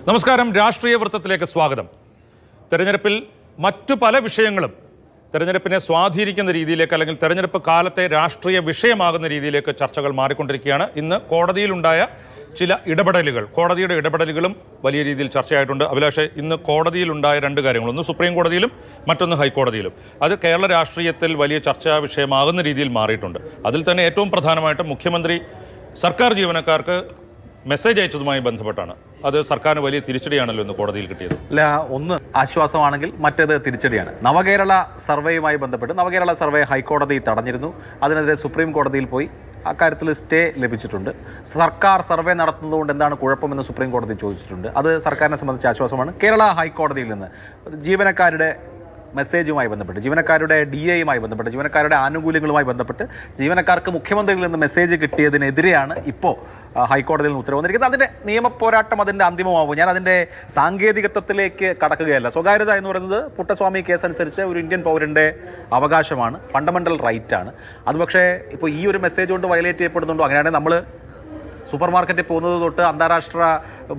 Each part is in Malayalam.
നമസ്കാരം. രാഷ്ട്രീയ വൃത്തത്തിലേക്ക് സ്വാഗതം. തെരഞ്ഞെടുപ്പിൽ മറ്റു പല വിഷയങ്ങളും തെരഞ്ഞെടുപ്പിനെ സ്വാധീനിക്കുന്ന രീതിയിലേക്ക് അല്ലെങ്കിൽ തെരഞ്ഞെടുപ്പ് കാലത്തെ രാഷ്ട്രീയ വിഷയമാകുന്ന രീതിയിലേക്ക് ചർച്ചകൾ മാറിക്കൊണ്ടിരിക്കുകയാണ്. ഇന്ന് കോടതിയിലുണ്ടായ ചില ഇടപെടലുകൾ, കോടതിയുടെ ഇടപെടലുകളും വലിയ രീതിയിൽ ചർച്ചയായിട്ടുണ്ട്. അഭിലാഷ്, ഇന്ന് കോടതിയിലുണ്ടായ രണ്ട് കാര്യങ്ങൾ, ഒന്ന് സുപ്രീം കോടതിയിലും മറ്റൊന്ന് ഹൈക്കോടതിയിലും, അത് കേരള രാഷ്ട്രീയത്തിൽ വലിയ ചർച്ചാ വിഷയമാകുന്ന രീതിയിൽ മാറിയിട്ടുണ്ട്. അതിൽ തന്നെ ഏറ്റവും പ്രധാനമായിട്ട് മുഖ്യമന്ത്രി സർക്കാർ ജീവനക്കാർക്ക് മെസ്സേജ് അയച്ചതുമായി ബന്ധപ്പെട്ടാണ്. അത് സർക്കാരിന് വലിയ തിരിച്ചടിയാണല്ലോ ഇന്ന് കോടതിയിൽ കിട്ടിയത്. അല്ല, ഒന്ന് ആശ്വാസമാണെങ്കിൽ മറ്റേത് തിരിച്ചടിയാണ്. നവകേരള സർവേയുമായി ബന്ധപ്പെട്ട് നവകേരള സർവേ ഹൈക്കോടതി തടഞ്ഞിരുന്നു. അതിനെതിരെ സുപ്രീം കോടതിയിൽ പോയി അക്കാര്യത്തിൽ സ്റ്റേ ലഭിച്ചിട്ടുണ്ട്. സർക്കാർ സർവേ നടത്തുന്നതുകൊണ്ട് എന്താണ് കുഴപ്പമെന്ന് സുപ്രീം കോടതി ചോദിച്ചിട്ടുണ്ട്. അത് സർക്കാരിനെ സംബന്ധിച്ച് ആശ്വാസമാണ്. കേരള ഹൈക്കോടതിയിൽ നിന്ന് ജീവനക്കാരുടെ മെസ്സേജുമായി ബന്ധപ്പെട്ട്, ജീവനക്കാരുടെ DAയുമായി ബന്ധപ്പെട്ട്, ജീവനക്കാരുടെ ആനുകൂല്യങ്ങളുമായി ബന്ധപ്പെട്ട് ജീവനക്കാർക്ക് മുഖ്യമന്ത്രിയിൽ നിന്ന് മെസ്സേജ് കിട്ടിയതിനെതിരെയാണ് ഇപ്പോൾ ഹൈക്കോടതിയിൽ നിന്ന് ഉത്തരവ് വന്നിരിക്കുന്നത്. അതിൻ്റെ നിയമ പോരാട്ടം അതിൻ്റെ അന്തിമമാവും. ഞാൻ അതിൻ്റെ സാങ്കേതികത്വത്തിലേക്ക് കടക്കുകയല്ല. സ്വകാര്യത എന്ന് പറയുന്നത് പുട്ടസ്വാമി കേസ് അനുസരിച്ച് ഒരു ഇന്ത്യൻ പൗരൻ്റെ അവകാശമാണ്, ഫണ്ടമെൻ്റൽ റൈറ്റാണ്. അത് പക്ഷേ ഇപ്പോൾ ഈ ഒരു മെസ്സേജ് കൊണ്ട് വയലേറ്റ് ചെയ്യപ്പെടുന്നുണ്ടോ? അങ്ങനെയാണെങ്കിൽ നമ്മൾ സൂപ്പർ മാർക്കറ്റിൽ പോകുന്നത് തൊട്ട് അന്താരാഷ്ട്ര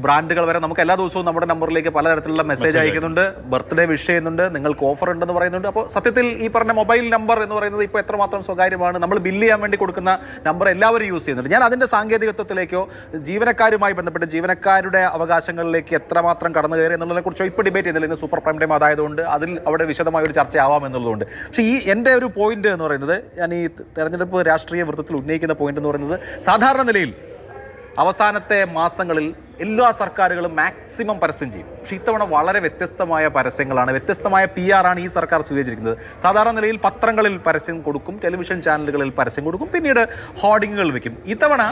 ബ്രാൻഡുകൾ വരെ നമുക്ക് എല്ലാ ദിവസവും നമ്മുടെ നമ്പറിലേക്ക് പലതരത്തിലുള്ള മെസ്സേജ് അയക്കുന്നുണ്ട്, ബർത്ത്ഡേ വിഷ് ചെയ്യുന്നുണ്ട്, നിങ്ങൾക്ക് ഓഫർ ഉണ്ടെന്ന് പറയുന്നുണ്ട്. അപ്പോൾ സത്യത്തിൽ ഈ പറഞ്ഞ മൊബൈൽ നമ്പർ എന്ന് പറയുന്നത് ഇപ്പോൾ എത്രമാത്രം സ്വകാര്യമാണ്. നമ്മൾ ബില്ല് ചെയ്യാൻ വേണ്ടി കൊടുക്കുന്ന നമ്പർ എല്ലാവരും യൂസ് ചെയ്യുന്നുണ്ട്. ഞാൻ അതിൻ്റെ സാങ്കേതികത്വത്തിലേക്കോ ജീവനക്കാരുമായി ബന്ധപ്പെട്ട് ജീവനക്കാരുടെ അവകാശങ്ങളിലേക്ക് എത്രമാത്രം കടന്നു കയറി എന്നുള്ളതിനെക്കുറിച്ചോ ഇപ്പോൾ ഡിബേറ്റ് ചെയ്യുന്നില്ല. ഇന്ന് സൂപ്പർ പ്രൈം ടൈം ആയതുകൊണ്ട് അതിൽ അവിടെ വിശദമായ ഒരു ചർച്ചയാവാം എന്നുള്ളതുകൊണ്ട്. പക്ഷേ ഈ എൻ്റെ ഒരു പോയിന്റ് എന്ന് പറയുന്നത്, ഞാൻ ഈ തെരഞ്ഞെടുപ്പ് രാഷ്ട്രീയ വൃത്തത്തിൽ ഉന്നയിക്കുന്ന പോയിന്റ് എന്ന് പറയുന്നത്, സാധാരണ നിലയിൽ അവസാനത്തെ മാസങ്ങളിൽ എല്ലാ സർക്കാരുകളും മാക്സിമം പരസ്യം ചെയ്യും. പക്ഷേ ഇത്തവണ വളരെ വ്യത്യസ്തമായ പരസ്യങ്ങളാണ്, വ്യത്യസ്തമായ PR ആണ് ഈ സർക്കാർ സ്വീകരിച്ചിരിക്കുന്നത്. സാധാരണ നിലയിൽ പത്രങ്ങളിൽ പരസ്യം കൊടുക്കും, ടെലിവിഷൻ ചാനലുകളിൽ പരസ്യം കൊടുക്കും, പിന്നീട് ഹോർഡിങ്ങുകൾ വയ്ക്കും. ഇത്തവണ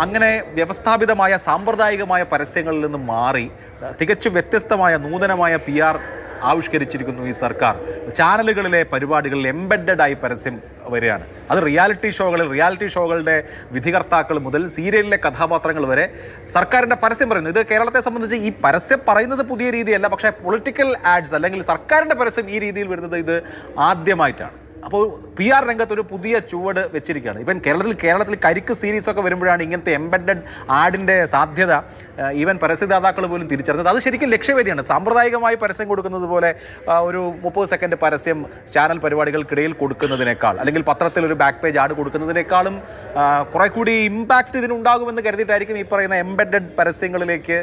അങ്ങനെ വ്യവസ്ഥാപിതമായ സാമ്പ്രദായികമായ പരസ്യങ്ങളിൽ നിന്ന് മാറി തികച്ചും വ്യത്യസ്തമായ നൂതനമായ PR ആവിഷ്കരിച്ചിരിക്കുന്നു ഈ സർക്കാർ. ചാനലുകളിലെ പരിപാടികളിൽ എംബെഡഡ് ആയി പരസ്യം വരികയാണ്. അത് റിയാലിറ്റി ഷോകളുടെ വിധികർത്താക്കൾ മുതൽ സീരിയലിലെ കഥാപാത്രങ്ങൾ വരെ സർക്കാരിൻ്റെ പരസ്യം പറയുന്നു. ഇത് കേരളത്തെ സംബന്ധിച്ച് ഈ പരസ്യം പറയുന്നത് പുതിയ രീതിയല്ല, പക്ഷേ പൊളിറ്റിക്കൽ ആഡ്സ് അല്ലെങ്കിൽ സർക്കാരിൻ്റെ പരസ്യം ഈ രീതിയിൽ വരുന്നത് ഇത് ആദ്യമായിട്ടാണ്. അപ്പോൾ PR രംഗത്തൊരു പുതിയ ചുവട് വെച്ചിരിക്കുകയാണ്. ഇവൻ കേരളത്തിൽ കരിക്ക് സീരീസൊക്കെ വരുമ്പോഴാണ് ഇങ്ങനത്തെ എംബെഡഡ് ആഡിൻ്റെ സാധ്യത ഈവൻ പരസ്യദാതാക്കൾ പോലും തിരിച്ചറിഞ്ഞത്. അത് ശരിക്കും ലക്ഷ്യവേദിയാണ്. സാമ്പ്രദായികമായി പരസ്യം കൊടുക്കുന്നത് പോലെ ഒരു 30 സെക്കൻഡ് പരസ്യം ചാനൽ പരിപാടികൾക്കിടയിൽ കൊടുക്കുന്നതിനേക്കാൾ, അല്ലെങ്കിൽ പത്രത്തിൽ ഒരു ബാക്ക് പേജ് ആഡ് കൊടുക്കുന്നതിനേക്കാളും കുറെ കൂടി ഇമ്പാക്റ്റ് ഇതിനുണ്ടാകുമെന്ന് കരുതിയിട്ടായിരിക്കും ഈ പറയുന്ന എംബെഡഡ് പരസ്യങ്ങളിലേക്ക്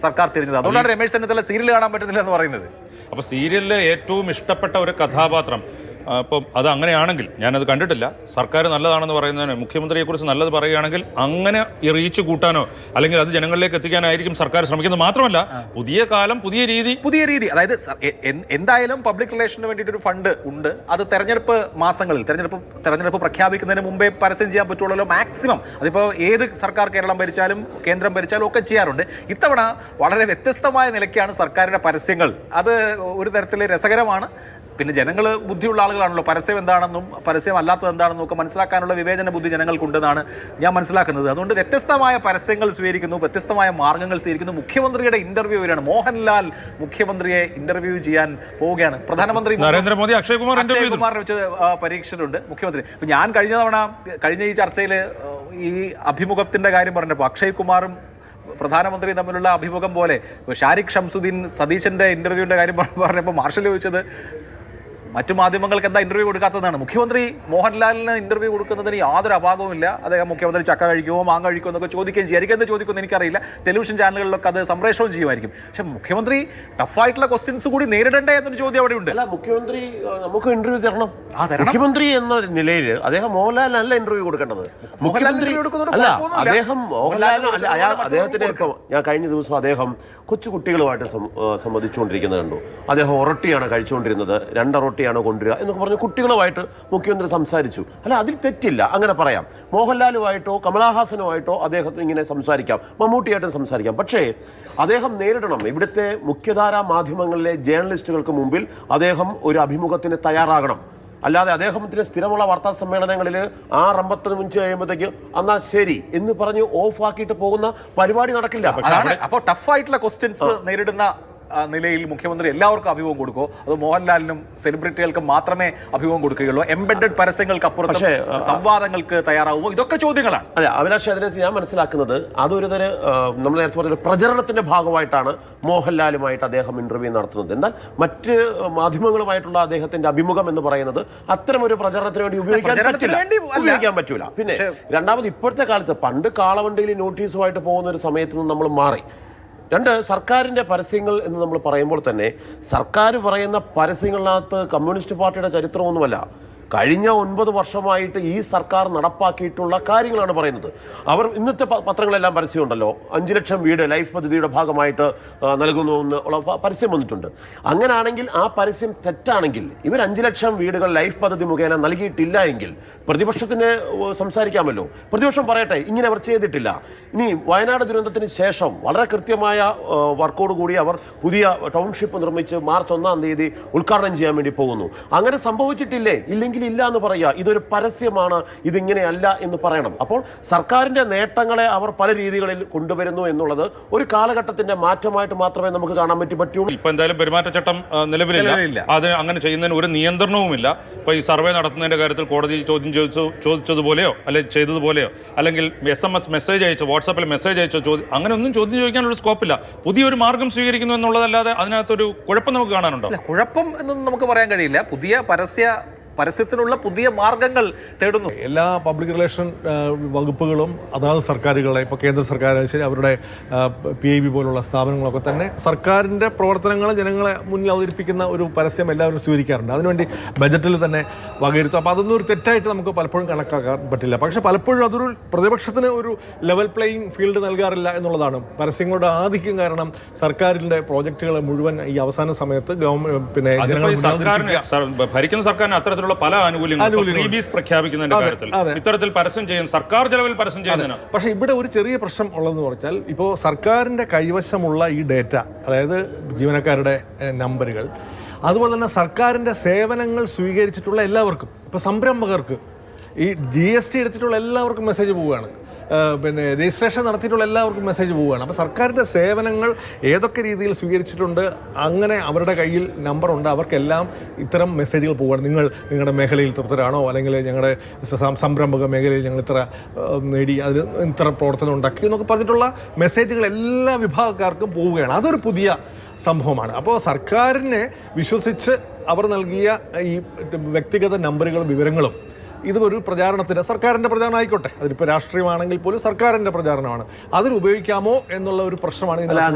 സർക്കാർ തിരിഞ്ഞത്. അതുകൊണ്ടാണ് രമേശ് ചെന്നിത്തല സീരിയൽ കാണാൻ പറ്റുന്നില്ല എന്ന് പറയുന്നത്. അപ്പോൾ സീരിയലിലെ ഏറ്റവും ഇഷ്ടപ്പെട്ട ഒരു കഥാപാത്രം, അപ്പം അത് അങ്ങനെയാണെങ്കിൽ, ഞാനത് കണ്ടിട്ടില്ല, സർക്കാർ നല്ലതാണെന്ന് പറയുന്നതിന്, മുഖ്യമന്ത്രിയെക്കുറിച്ച് നല്ലത് പറയുകയാണെങ്കിൽ അങ്ങനെ ഈ റീച്ച് കൂട്ടാനോ അല്ലെങ്കിൽ അത് ജനങ്ങളിലേക്ക് എത്തിക്കാനായിരിക്കും സർക്കാർ ശ്രമിക്കുന്നത്. മാത്രമല്ല പുതിയ കാലം, പുതിയ രീതി. അതായത് എന്തായാലും പബ്ലിക് റിലേഷന് വേണ്ടിയിട്ടൊരു ഫണ്ട് ഉണ്ട്. അത് തെരഞ്ഞെടുപ്പ് മാസങ്ങളിൽ, തെരഞ്ഞെടുപ്പ് പ്രഖ്യാപിക്കുന്നതിന് മുമ്പേ പരസ്യം ചെയ്യാൻ പറ്റുള്ളൂ മാക്സിമം. അതിപ്പോൾ ഏത് സർക്കാർ കേരളം ഭരിച്ചാലും കേന്ദ്രം ഭരിച്ചാലും ഒക്കെ ചെയ്യാറുണ്ട്. ഇത്തവണ വളരെ വ്യത്യസ്തമായ നിലയ്ക്കാണ് സർക്കാരിൻ്റെ പരസ്യങ്ങൾ. അത് ഒരു തരത്തിൽ രസകരമാണ്. പിന്നെ ജനങ്ങൾ ബുദ്ധിയുള്ള ആളുകളാണല്ലോ, പരസ്യം എന്താണെന്നും പരസ്യം അല്ലാത്തത് എന്താണെന്നും ഒക്കെ മനസ്സിലാക്കാനുള്ള വിവേചന ബുദ്ധി ജനങ്ങൾക്കുണ്ടെന്നാണ് ഞാൻ മനസ്സിലാക്കുന്നത്. അതുകൊണ്ട് വ്യത്യസ്തമായ പരസ്യങ്ങൾ സ്വീകരിക്കുന്നു, വ്യത്യസ്തമായ മാർഗ്ഗങ്ങൾ സ്വീകരിക്കുന്നു. മുഖ്യമന്ത്രിയുടെ ഇന്റർവ്യൂ വരികയാണ്. മോഹൻലാൽ മുഖ്യമന്ത്രിയെ ഇന്റർവ്യൂ ചെയ്യാൻ പോവുകയാണ്. പ്രധാനമന്ത്രി നരേന്ദ്രമോദി അക്ഷയ് കുമാറിനെ വെച്ച് പരീക്ഷിച്ചിട്ടുണ്ട് മുഖ്യമന്ത്രി. ഇപ്പം ഞാൻ കഴിഞ്ഞ ഈ ചർച്ചയിൽ ഈ അഭിമുഖത്തിൻ്റെ കാര്യം പറഞ്ഞപ്പോൾ അക്ഷയ് കുമാറും പ്രധാനമന്ത്രിയും തമ്മിലുള്ള അഭിമുഖം പോലെ ഷാരിഖ് ഷംസുദ്ദീൻ സതീശൻ്റെ ഇൻ്റർവ്യൂവിൻ്റെ കാര്യം പറഞ്ഞപ്പോൾ മാർഷൽ ചോദിച്ചത് മറ്റു മാധ്യമങ്ങൾക്ക് എന്താ ഇന്റർവ്യൂ കൊടുക്കാത്തതാണ്. മുഖ്യമന്ത്രി മോഹൻലാലിന് ഇന്റർവ്യൂ കൊടുക്കുന്നതിന് യാതൊരു അപാകവുമില്ല. അദ്ദേഹം മുഖ്യമന്ത്രി ചക്ക കഴിക്കുമോ മാങ്ങ കഴിക്കുമോ എന്നൊക്കെ ചോദിക്കുകയും ചെയ്യും. എന്ത് ചോദിക്കുമെന്ന് എനിക്കറിയില്ല. ടെലിവിഷൻ ചാനലുകളിലൊക്കെ അത് സംപ്രേഷണം ചെയ്യുമായിരിക്കും. പക്ഷെ മുഖ്യമന്ത്രി ടഫായിട്ടുള്ള ക്വസ്റ്റ്യൻസ് കൂടി നേരിടണ്ടേ എന്നൊരു ചോദ്യം അവിടെ ഉണ്ട്. അല്ല, മുഖ്യമന്ത്രി നമുക്ക് ഇന്റർവ്യൂ തരണം. മുഖ്യമന്ത്രി എന്ന നിലയിൽ അദ്ദേഹം മോഹൻലാലിനല്ല ഇന്റർവ്യൂ കൊടുക്കേണ്ടത്. മുഖ്യമന്ത്രി അല്ല, അദ്ദേഹം മോഹൻലാലിന് അദ്ദേഹത്തിന്റെ ഇപ്പം ഞാൻ കഴിഞ്ഞ ദിവസം അദ്ദേഹം കൊച്ചു കുട്ടികളുമായിട്ട് സംവദിച്ചുകൊണ്ടിരിക്കുന്നത് കണ്ടു. അദ്ദേഹം ഒറൊട്ടിയാണ് കഴിച്ചുകൊണ്ടിരുന്നത്, 2 റൊട്ടിയാണോ കൊണ്ടുവരിക എന്നൊക്കെ പറഞ്ഞ് കുട്ടികളുമായിട്ട് മുഖ്യമന്ത്രി സംസാരിച്ചു. അല്ല, അതിൽ തെറ്റില്ല, അങ്ങനെ പറയാം. മോഹൻലാലുമായിട്ടോ കമലഹാസനുമായിട്ടോ അദ്ദേഹം ഇങ്ങനെ സംസാരിക്കാം, മമ്മൂട്ടിയായിട്ടും സംസാരിക്കാം. പക്ഷേ അദ്ദേഹം നേരിടണം. ഇവിടുത്തെ മുഖ്യധാരാ മാധ്യമങ്ങളിലെ ജേർണലിസ്റ്റുകൾക്ക് മുമ്പിൽ അദ്ദേഹം ഒരു അഭിമുഖത്തിന് തയ്യാറാകണം. അല്ലാതെ അദ്ദേഹത്തിന് സ്ഥിരമുള്ള വാർത്താ സമ്മേളനങ്ങളിൽ 6:55 കഴിയുമ്പോഴത്തേക്ക് എന്നാൽ ശരി എന്ന് പറഞ്ഞ് ഓഫ് ആക്കിയിട്ട് പോകുന്ന പരിപാടി നടക്കില്ല. അപ്പോൾ ടഫായിട്ടുള്ള ക്വസ്റ്റ്യൻസ് നേരിടുന്ന നിലയിൽ മുഖ്യമന്ത്രി എല്ലാവർക്കും അഭിമുഖം കൊടുക്കുമോ അതോ മോഹൻലാലിനും സെലിബ്രിറ്റികൾക്കും മാത്രമേ അഭിമുഖം കൊടുക്കുകയുള്ളൂ? എംബെഡഡ് പരസ്യങ്ങൾക്ക് അപ്പുറത്ത് സംവാദങ്ങൾക്ക് തയ്യാറാവുമോ? ഇതൊക്കെ ചോദ്യങ്ങളാണ്. അല്ല അഭിലാഷ്, അതിനകത്ത് ഞാൻ മനസ്സിലാക്കുന്നത് അതൊരു തരം നമ്മൾ നേരത്തെ പറഞ്ഞ പ്രചരണത്തിന്റെ ഭാഗമായിട്ടാണ് മോഹൻലാലുമായിട്ട് അദ്ദേഹം ഇന്റർവ്യൂ നടത്തുന്നത്. എന്നാൽ മറ്റ് മാധ്യമങ്ങളുമായിട്ടുള്ള അദ്ദേഹത്തിന്റെ അഭിമുഖം എന്ന് പറയുന്നത് അത്തരം ഒരു പ്രചരണത്തിന് വേണ്ടി ഉപയോഗിക്കാൻ പറ്റൂല. പിന്നെ രണ്ടാമത് ഇപ്പോഴത്തെ കാലത്ത് പണ്ട് കാളവണ്ടിയിൽ നോട്ടീസുമായിട്ട് പോകുന്ന ഒരു സമയത്ത് നിന്ന് നമ്മൾ മാറി. രണ്ട്, സർക്കാരിൻ്റെ പരസ്യങ്ങൾ എന്ന് നമ്മൾ പറയുമ്പോൾ തന്നെ സർക്കാർ പറയുന്ന പരസ്യങ്ങളിനകത്ത് കമ്മ്യൂണിസ്റ്റ് പാർട്ടിയുടെ ചരിത്രമൊന്നുമല്ല. കഴിഞ്ഞ 9 വർഷമായിട്ട് ഈ സർക്കാർ നടപ്പാക്കിയിട്ടുള്ള കാര്യങ്ങളാണ് പറയുന്നത്. അവർ ഇന്നത്തെ പത്രങ്ങളെല്ലാം പരസ്യമുണ്ടല്ലോ, 5 ലക്ഷം വീട് ലൈഫ് പദ്ധതിയുടെ ഭാഗമായിട്ട് നൽകുന്നു എന്ന് ഉള്ള പരസ്യം വന്നിട്ടുണ്ട്. അങ്ങനെയാണെങ്കിൽ ആ പരസ്യം തെറ്റാണെങ്കിൽ ഇവർ 5 ലക്ഷം വീടുകൾ ലൈഫ് പദ്ധതി മുഖേന നൽകിയിട്ടില്ല എങ്കിൽ പ്രതിപക്ഷത്തിന് സംസാരിക്കാമല്ലോ. പ്രതിപക്ഷം പറയട്ടെ ഇങ്ങനെ അവർ ചെയ്തിട്ടില്ല. ഇനി വയനാട് ദുരന്തത്തിന് ശേഷം വളരെ കൃത്യമായ വർക്കോടുകൂടി അവർ പുതിയ ടൗൺഷിപ്പ് നിർമ്മിച്ച് മാർച്ച് 1-ാം തീയതി ഉദ്ഘാടനം ചെയ്യാൻ വേണ്ടി പോകുന്നു. അങ്ങനെ സംഭവിച്ചിട്ടില്ലേ? ഇല്ലെങ്കിൽ ഇല്ല എന്ന് പറയുക. ഇതൊരു പരസ്യമാണ്, ഇതിങ്ങനെയല്ല എന്ന് പറയണം. അപ്പോൾ സർക്കാരിന്റെ നേട്ടങ്ങളെ അവർ പല രീതികളിൽ കൊണ്ടുവരുന്നു എന്നുള്ളത് ഒരു കാലഘട്ടത്തിന്റെ മാറ്റമായിട്ട് മാത്രമേ നമുക്ക് കാണാൻ പറ്റുള്ളൂ. ഇപ്പൊ എന്തായാലും പെരുമാറ്റച്ചട്ടം നിലവിലില്ല. അത് അങ്ങനെ ചെയ്യുന്നതിന് ഒരു നിയന്ത്രണവുമില്ല. ഇപ്പൊ ഈ സർവേ നടത്തുന്നതിന്റെ കാര്യത്തിൽ കോടതി ചോദിച്ചതുപോലെയോ അല്ലെങ്കിൽ ചെയ്തതുപോലെയോ അല്ലെങ്കിൽ SMS മെസ്സേജ് അയച്ചോ വാട്സാപ്പിൽ മെസ്സേജ് അയച്ചോ അങ്ങനെ ഒന്നും ചോദ്യം ചോദിക്കാനുള്ള സ്കോപ്പില്ല. പുതിയൊരു മാർഗം സ്വീകരിക്കുന്നു എന്നുള്ളതല്ലാതെ അതിനകത്തൊരു കുഴപ്പം നമുക്ക് കാണാനുണ്ടോ? കുഴപ്പം എന്നൊന്നും നമുക്ക് പറയാൻ കഴിയില്ല. പുതിയ പരസ്യത്തിനുള്ള പുതിയ മാർഗങ്ങൾ തേടുന്നു. എല്ലാ പബ്ലിക് റിലേഷൻ വകുപ്പുകളും അതാത് സർക്കാരുകളെ, ഇപ്പോൾ കേന്ദ്ര സർക്കാരായാലും ശരി, അവരുടെ PIB പോലുള്ള സ്ഥാപനങ്ങളൊക്കെ തന്നെ സർക്കാരിൻ്റെ പ്രവർത്തനങ്ങൾ ജനങ്ങളെ മുന്നിൽ അവതരിപ്പിക്കുന്ന ഒരു പരസ്യം എല്ലാവരും സ്വീകരിക്കാറുണ്ട്. അതിനുവേണ്ടി ബജറ്റിൽ തന്നെ വകയിരുത്തും. അപ്പോൾ അതൊന്നും ഒരു തെറ്റായിട്ട് നമുക്ക് പലപ്പോഴും കണക്കാക്കാൻ പറ്റില്ല. പക്ഷേ പലപ്പോഴും അതൊരു പ്രതിപക്ഷത്തിന് ഒരു ലെവൽ പ്ലേയിങ് ഫീൽഡ് നൽകാറില്ല എന്നുള്ളതാണ്. പരസ്യങ്ങളുടെ ആധിക്യം കാരണം സർക്കാരിൻ്റെ പ്രോജക്റ്റുകൾ മുഴുവൻ ഈ അവസാന സമയത്ത് ഭരിക്കുന്ന സർക്കാരിന് അത്തരത്തിൽ പല ആനുകൂല്യങ്ങളും പ്രഖ്യാപിക്കുന്നതിന്റെ കാര്യത്തിൽ ഇത്തരത്തിൽ പരസ്യം ചെയ്യും, സർക്കാർ ചെലവിൽ പരസ്യം ചെയ്യുന്നതിന്. പക്ഷേ ഇവിടെ ഒരു ചെറിയ പ്രശ്നം ഉള്ളതെന്ന് പറഞ്ഞാൽ ഇപ്പോൾ സർക്കാരിന്റെ കൈവശമുള്ള ഈ ഡേറ്റ, അതായത് ജീവനക്കാരുടെ നമ്പറുകൾ, അതുപോലെ തന്നെ സർക്കാരിന്റെ സേവനങ്ങൾ സ്വീകരിച്ചിട്ടുള്ള എല്ലാവർക്കും, ഇപ്പോൾ സംരംഭകർക്ക്, ഈ GST എടുത്തിട്ടുള്ള എല്ലാവർക്കും മെസ്സേജ് പോവുകയാണ്. പിന്നെ രജിസ്ട്രേഷൻ നടത്തിയിട്ടുള്ള എല്ലാവർക്കും മെസ്സേജ് പോവുകയാണ്. അപ്പോൾ സർക്കാരിൻ്റെ സേവനങ്ങൾ ഏതൊക്കെ രീതിയിൽ സ്വീകരിച്ചിട്ടുണ്ട്, അങ്ങനെ അവരുടെ കയ്യിൽ നമ്പറുണ്ട്, അവർക്കെല്ലാം ഇത്തരം മെസ്സേജുകൾ പോവുകയാണ്. നിങ്ങളുടെ മേഖലയിൽ തൃപ്തരാണോ, അല്ലെങ്കിൽ ഞങ്ങളുടെ സംരംഭക മേഖലയിൽ ഞങ്ങൾ ഇത്ര നേടി, അതിന് ഇത്ര പ്രവർത്തനം ഉണ്ടാക്കി എന്നൊക്കെ പറഞ്ഞിട്ടുള്ള മെസ്സേജുകൾ എല്ലാ വിഭാഗക്കാർക്കും പോവുകയാണ്. അതൊരു പുതിയ സംഭവമാണ്. അപ്പോൾ സർക്കാരിനെ വിശ്വസിച്ച് അവർ നൽകിയ ഈ വ്യക്തിഗത നമ്പറുകളും വിവരങ്ങളും ഇത് ഒരു പ്രചാരണത്തിന്, സർക്കാരിൻ്റെ പ്രചാരണം ആയിക്കോട്ടെ, അതിലിപ്പോൾ രാഷ്ട്രീയമാണെങ്കിൽ പോലും സർക്കാരിൻ്റെ പ്രചാരണമാണ്, അതിന് ഉപയോഗിക്കാമോ എന്നുള്ള ഒരു പ്രശ്നമാണ്.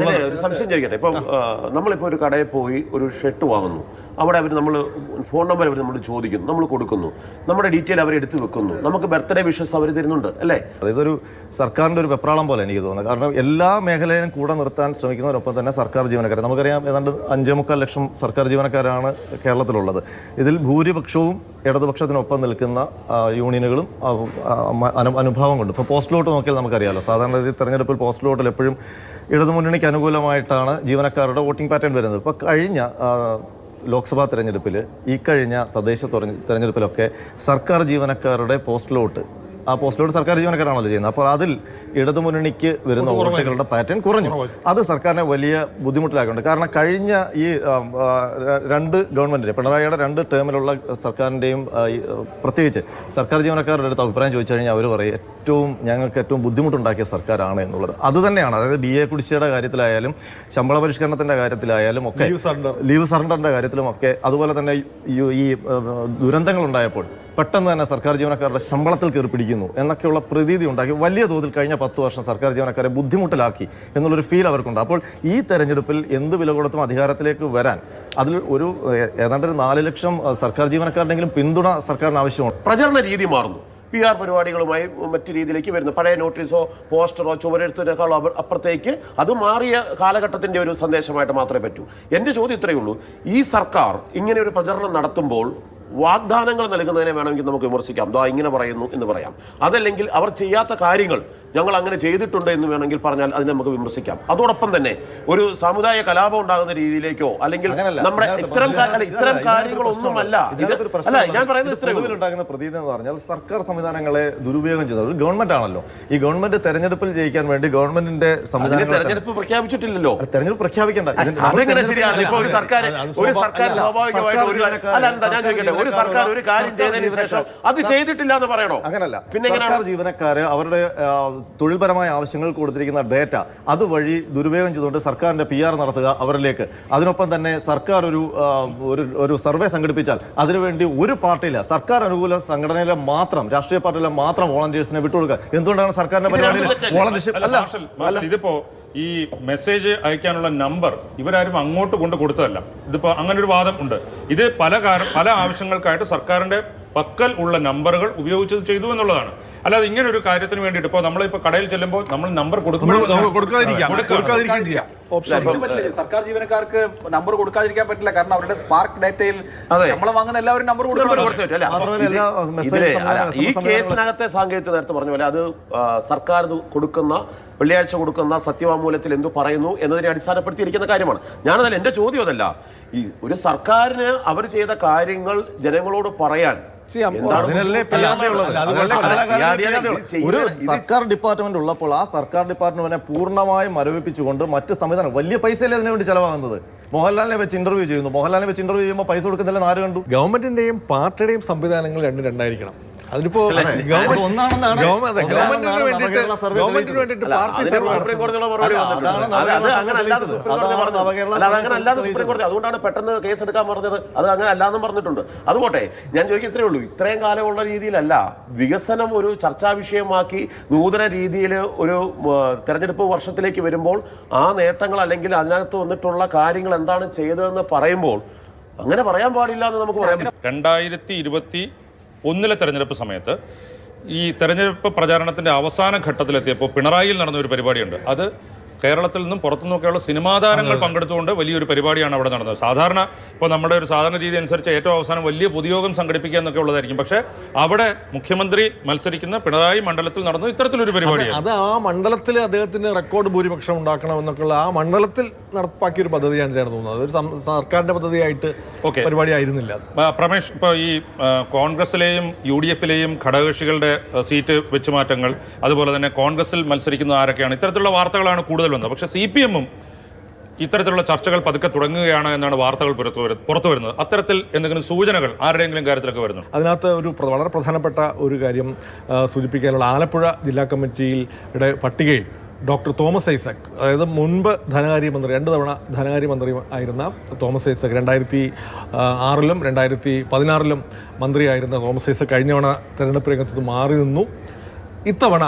ഒരു സംശയം ചോദിക്കട്ടെ. ഇപ്പം നമ്മളിപ്പോൾ ഒരു കടയിൽ പോയി ഒരു ഷർട്ട് വാങ്ങുന്നു, അവിടെ നമ്മൾ ഫോൺ നമ്പർ അവർ നമ്മൾ ചോദിക്കുന്നു, നമ്മൾ കൊടുക്കുന്നു, നമ്മുടെ ഡീറ്റെയിൽ അവർ എടുത്തു വെക്കുന്നു, നമുക്ക് ബർത്ത്ഡേ വിഷസ് അവർ തരുന്നുണ്ട് അല്ലേ? ഇതൊരു സർക്കാരിൻ്റെ ഒരു വെപ്രാളം പോലെ എനിക്ക് തോന്നുന്നത്. കാരണം എല്ലാ മേഖലയിലും കൂടെ നിർത്താൻ ശ്രമിക്കുന്നതിനൊപ്പം തന്നെ സർക്കാർ ജീവനക്കാർ, നമുക്കറിയാം ഏതാണ്ട് 5.25 ലക്ഷം സർക്കാർ ജീവനക്കാരാണ് കേരളത്തിലുള്ളത്. ഇതിൽ ഭൂരിപക്ഷവും ഇടതുപക്ഷത്തിനൊപ്പം നിൽക്കുന്ന യൂണിയനുകളും അനുഭാവം കൊണ്ട്. ഇപ്പോൾ പോസ്റ്റൽ വോട്ട് നോക്കിയാൽ നമുക്കറിയാമല്ലോ, സാധാരണ രീതിയിൽ തെരഞ്ഞെടുപ്പിൽ പോസ്റ്റൽ വോട്ടിൽ എപ്പോഴും ഇടതുമുന്നണിക്ക് അനുകൂലമായിട്ടാണ് ജീവനക്കാരുടെ വോട്ടിംഗ് പാറ്റേൺ വരുന്നത്. ഇപ്പോൾ കഴിഞ്ഞ ലോക്സഭാ തെരഞ്ഞെടുപ്പിൽ, ഈ കഴിഞ്ഞ തദ്ദേശ തെരഞ്ഞെടുപ്പിലൊക്കെ സർക്കാർ ജീവനക്കാരുടെ പോസ്റ്റൽ വോട്ട്, ആ പോസ്റ്റിലോട്ട് സർക്കാർ ജീവനക്കാരാണല്ലോ ചെയ്യുന്നത്. അപ്പോൾ അതിൽ ഇടതുമുന്നണിക്ക് വരുന്ന വോട്ടുകളുടെ പാറ്റേൺ കുറഞ്ഞു. അത് സർക്കാരിനെ വലിയ ബുദ്ധിമുട്ടിലാക്കുന്നുണ്ട്. കാരണം കഴിഞ്ഞ ഈ 2 ഗവൺമെൻറ്റിൻ്റെ, പിണറായിയുടെ 2 ടേമിലുള്ള സർക്കാരിൻ്റെയും പ്രത്യേകിച്ച് സർക്കാർ ജീവനക്കാരുടെ അടുത്ത് അഭിപ്രായം ചോദിച്ചു കഴിഞ്ഞാൽ അവർ പറയും ഞങ്ങൾക്ക് ഏറ്റവും ബുദ്ധിമുട്ടുണ്ടാക്കിയ സർക്കാരാണ് എന്നുള്ളത്. അതുതന്നെയാണ്. അതായത് BA കുടിശ്ശികയുടെ കാര്യത്തിലായാലും ശമ്പള പരിഷ്കരണത്തിൻ്റെ കാര്യത്തിലായാലും ഒക്കെ, ലീവ് സറണ്ടറിൻ്റെ കാര്യത്തിലും ഒക്കെ, അതുപോലെ തന്നെ ഈ ദുരന്തങ്ങളുണ്ടായപ്പോൾ പെട്ടെന്ന് തന്നെ സർക്കാർ ജീവനക്കാരുടെ ശമ്പളത്തിൽ കയറി പിടിക്കുന്നു എന്നൊക്കെയുള്ള പ്രതീതി ഉണ്ടാക്കി വലിയ തോതിൽ കഴിഞ്ഞ 10 വർഷം സർക്കാർ ജീവനക്കാരെ ബുദ്ധിമുട്ടിലാക്കി എന്നുള്ളൊരു ഫീൽ അവർക്കുണ്ട്. അപ്പോൾ ഈ തെരഞ്ഞെടുപ്പിൽ എന്ത് വില കൊടുത്തും അധികാരത്തിലേക്ക് വരാൻ അതിൽ ഒരു ഏതാണ്ട് 4 ലക്ഷം സർക്കാർ ജീവനക്കാരുടെങ്കിലും പിന്തുണ സർക്കാരിന് ആവശ്യമാണ്. പ്രചരണ രീതി മാറുന്നു. PR പരിപാടികളുമായി മറ്റു രീതിയിലേക്ക് വരുന്നു. പഴയ നോട്ടീസോ പോസ്റ്ററോ ചുവരെഴുത്തിനേക്കാളോ അപ്പുറത്തേക്ക് അത് മാറിയ കാലഘട്ടത്തിൻ്റെ ഒരു സന്ദേശമായിട്ട് മാത്രമേ പറ്റൂ. എൻ്റെ ചോദ്യം ഇത്രയേ ഉള്ളൂ, ഈ സർക്കാർ ഇങ്ങനെ ഒരു പ്രചരണം നടത്തുമ്പോൾ വാഗ്ദാനങ്ങൾ നൽകുന്നതിനെ വേണമെങ്കിൽ നമുക്ക് വിമർശിക്കാം, ഇങ്ങനെ പറയുന്നു എന്ന് പറയാം. അതല്ലെങ്കിൽ അവർ ചെയ്യാത്ത കാര്യങ്ങൾ ഞങ്ങൾ അങ്ങനെ ചെയ്തിട്ടുണ്ട് എന്ന് വേണമെങ്കിൽ പറഞ്ഞാൽ അതിനെ നമുക്ക് വിമർശിക്കാം. അതോടൊപ്പം തന്നെ ഒരു സാമുദായിക കലാപം ഉണ്ടാകുന്ന രീതിയിലേക്കോ അല്ലെങ്കിൽ നമ്മുടെ ഇത്തരം കാര്യങ്ങളൊന്നുമല്ല. ഞാൻ പറയുന്നത് ഉണ്ടാകുന്ന പ്രതീതി എന്ന് പറഞ്ഞാൽ സർക്കാർ സംവിധാനങ്ങളെ ദുരുപയോഗം ചെയ്ത ഒരു ഗവൺമെന്റ് ആണല്ലോ. ഈ ഗവൺമെന്റ് തെരഞ്ഞെടുപ്പിൽ ജയിക്കാൻ വേണ്ടി ഗവൺമെന്റിന്റെ സംവിധാനം തെരഞ്ഞെടുപ്പ് പ്രഖ്യാപിച്ചിട്ടില്ലല്ലോ. തെരഞ്ഞെടുപ്പ് പ്രഖ്യാപിക്കേണ്ട അതെങ്ങനെ ശരിയാണ്? ഇപ്പോൾ ഒരു സർക്കാർ സ്വാഭാവികമായിട്ട് ഒരു സർക്കാർ ഒരു കാര്യം ചെയ്തതിനു ശേഷം അത് ചെയ്തിട്ടില്ല എന്ന് പറയണോ? അങ്ങനല്ല. സർക്കാർ ജീവനക്കാര് അവരുടെ തൊഴിൽപരമായ ആവശ്യങ്ങൾ കൊടുത്തിരിക്കുന്ന ഡേറ്റ അതുവഴി ദുരുപയോഗം ചെയ്തുകൊണ്ട് സർക്കാരിന്റെ PR നടത്തുക അവരിലേക്ക്. അതിനൊപ്പം തന്നെ സർക്കാർ ഒരു സർവേ സംഘടിപ്പിച്ചാൽ അതിനുവേണ്ടി ഒരു പാർട്ടിയില്ല, സർക്കാർ അനുകൂല സംഘടനയിലെ മാത്രം, രാഷ്ട്രീയ പാർട്ടിയിലെ മാത്രം വോളണ്ടിയേഴ്സിനെ വിട്ടുകൊടുക്കുക. എന്തുകൊണ്ടാണ് സർക്കാരിന്റെ പരിപാടിയിൽ വോളണ്ടിയർഷിപ്പ് അല്ല? ഇതിപ്പോ ഈ മെസ്സേജ് അയക്കാനുള്ള നമ്പർ ഇവരാരും അങ്ങോട്ട് കൊണ്ട് കൊടുത്തതല്ല. ഇതിപ്പോ അങ്ങനെ ഒരു വാദം ഉണ്ട്. ഇത് പല ആവശ്യങ്ങൾക്കായിട്ട് സർക്കാരിന്റെ പക്കൽ ഉള്ള നമ്പറുകൾ ഉപയോഗിച്ചത് ചെയ്തു എന്നുള്ളതാണ്. അല്ലാതെ ഇങ്ങനെ ഒരു കാര്യത്തിന് വേണ്ടിയിട്ട് ഇപ്പോൾ നമ്മളിപ്പോ കടയിൽ ചെല്ലുമ്പോൾ നമ്മൾ നമ്പർ സർക്കാർ ജീവനക്കാർക്ക് നമ്പർ കൊടുക്കാതിരിക്കാൻ പറ്റില്ല. കാരണം അവരുടെ സ്പാർക്ക് ഡേറ്റയിൽ നമ്മൾ വാങ്ങുന്ന എല്ലാവരും നമ്പർ ഈ കേസിനകത്തെ സാങ്കേതിക നേരത്തെ പറഞ്ഞ പോലെ അത് സർക്കാർ കൊടുക്കുന്ന വെള്ളിയാഴ്ച കൊടുക്കുന്ന സത്യവാങ്മൂലത്തിൽ എന്തു പറയുന്നു എന്നതിനെ അടിസ്ഥാനപ്പെടുത്തിയിരിക്കുന്ന കാര്യമാണ്. ഞാനതല്ല, എൻ്റെ ചോദ്യം അതല്ല. ഈ ഒരു സർക്കാരിന് അവർ ചെയ്ത കാര്യങ്ങൾ ജനങ്ങളോട് പറയാൻ ഒരു സർക്കാർ ഡിപ്പാർട്ട്മെന്റ് ഉള്ളപ്പോൾ ആ സർക്കാർ ഡിപ്പാർട്ട്മെന്റിനെ പൂർണ്ണമായും മരവിപ്പിച്ചുകൊണ്ട് മറ്റ് സംവിധാനം വലിയ പൈസയല്ലേ അതിനു വേണ്ടി ചെലവാകുന്നത്. മോഹൻലാലിനെ വെച്ച് ഇന്റർവ്യൂ ചെയ്യുമ്പോൾ പൈസ കൊടുക്കുന്നില്ല. ആര് കണ്ടു? ഗവൺമെന്റിന്റെയും പാർട്ടിയുടെയും സംവിധാനങ്ങൾ രണ്ടായിരിക്കണം. അതിനിപ്പോ അതുകൊണ്ടാണ് പെട്ടെന്ന് കേസെടുക്കാൻ പറഞ്ഞത്. അത് അങ്ങനെ അല്ലാന്നും പറഞ്ഞിട്ടുണ്ട്. അതുപോട്ടെ, ഞാൻ ചോദിക്കും, ഇത്രയേ ഉള്ളൂ. ഇത്രയും കാലമുള്ള രീതിയിലല്ല വികസനം ഒരു ചർച്ചാ വിഷയമാക്കി നൂതന രീതിയിൽ ഒരു തെരഞ്ഞെടുപ്പ് വർഷത്തിലേക്ക് വരുമ്പോൾ ആ നേട്ടങ്ങൾ അല്ലെങ്കിൽ അതിനകത്ത് വന്നിട്ടുള്ള കാര്യങ്ങൾ എന്താണ് ചെയ്തതെന്ന് പറയുമ്പോൾ അങ്ങനെ പറയാൻ പാടില്ല എന്ന് നമുക്ക് പറയാം. 2021 തെരഞ്ഞെടുപ്പ് സമയത്ത് ഈ തെരഞ്ഞെടുപ്പ് പ്രചാരണത്തിന്റെ അവസാന ഘട്ടത്തിലെത്തിയപ്പോൾ പിണറായിയിൽ നടന്ന ഒരു പരിപാടിയുണ്ട്. അത് കേരളത്തിൽ നിന്നും പുറത്തുനിന്നൊക്കെയുള്ള സിനിമാ താരങ്ങൾ പങ്കെടുത്തുകൊണ്ട് വലിയൊരു പരിപാടിയാണ് അവിടെ നടന്നത്. സാധാരണ ഇപ്പോൾ നമ്മുടെ ഒരു സാധാരണ രീതി അനുസരിച്ച് ഏറ്റവും അവസാനം വലിയ പൊതുയോഗം സംഘടിപ്പിക്കുക എന്നൊക്കെ ഉള്ളതായിരിക്കും. പക്ഷേ അവിടെ മുഖ്യമന്ത്രി മത്സരിക്കുന്ന പിണറായി മണ്ഡലത്തിൽ നടന്നു ഇത്തരത്തിലൊരു പരിപാടിയാണ്. അത് ആ മണ്ഡലത്തിൽ അദ്ദേഹത്തിന് റെക്കോർഡ് ഭൂരിപക്ഷം ഉണ്ടാക്കണം എന്നൊക്കെയുള്ള ആ മണ്ഡലത്തിൽ നടപ്പാക്കിയ ഒരു പദ്ധതിയാണ് തോന്നുന്നത്. അതൊരു സർക്കാരിന്റെ പദ്ധതിയായിട്ട് പരിപാടി ആയിരുന്നില്ല. പ്രമേഷ്, ഇപ്പോൾ ഈ കോൺഗ്രസിലെയും UDF-ലെയും ഘടകകക്ഷികളുടെ സീറ്റ് വെച്ചുമാറ്റങ്ങൾ, അതുപോലെ തന്നെ കോൺഗ്രസിൽ മത്സരിക്കുന്ന ആരൊക്കെയാണ്, ഇത്തരത്തിലുള്ള വാർത്തകളാണ് കൂടുതൽ വന്നത്. പക്ഷേ CPM-ഉം ഇത്തരത്തിലുള്ള ചർച്ചകൾ പതുക്കെ തുടങ്ങുകയാണ് എന്നാണ് വാർത്തകൾ പുറത്തു വരുന്നത്. അത്തരത്തിൽ എന്തെങ്കിലും സൂചനകൾ ആരുടെയെങ്കിലും കാര്യത്തിലൊക്കെ വരുന്നു? അതിനകത്ത് വളരെ പ്രധാനപ്പെട്ട ഒരു കാര്യം സൂചിപ്പിക്കാനുള്ള, ആലപ്പുഴ ജില്ലാ കമ്മിറ്റിയുടെ പട്ടികയിൽ ഡോക്ടർ തോമസ് ഐസക്, അതായത് മുൻപ് ധനകാര്യമന്ത്രി, 2 തവണ ധനകാര്യമന്ത്രി ആയിരുന്ന തോമസ് ഐസക്, 2006-ലും 2016-ലും മന്ത്രിയായിരുന്ന തോമസ് ഐസക് കഴിഞ്ഞ തവണ തെരഞ്ഞെടുപ്പ് രംഗത്ത് മാറി നിന്നു. ഇത്തവണ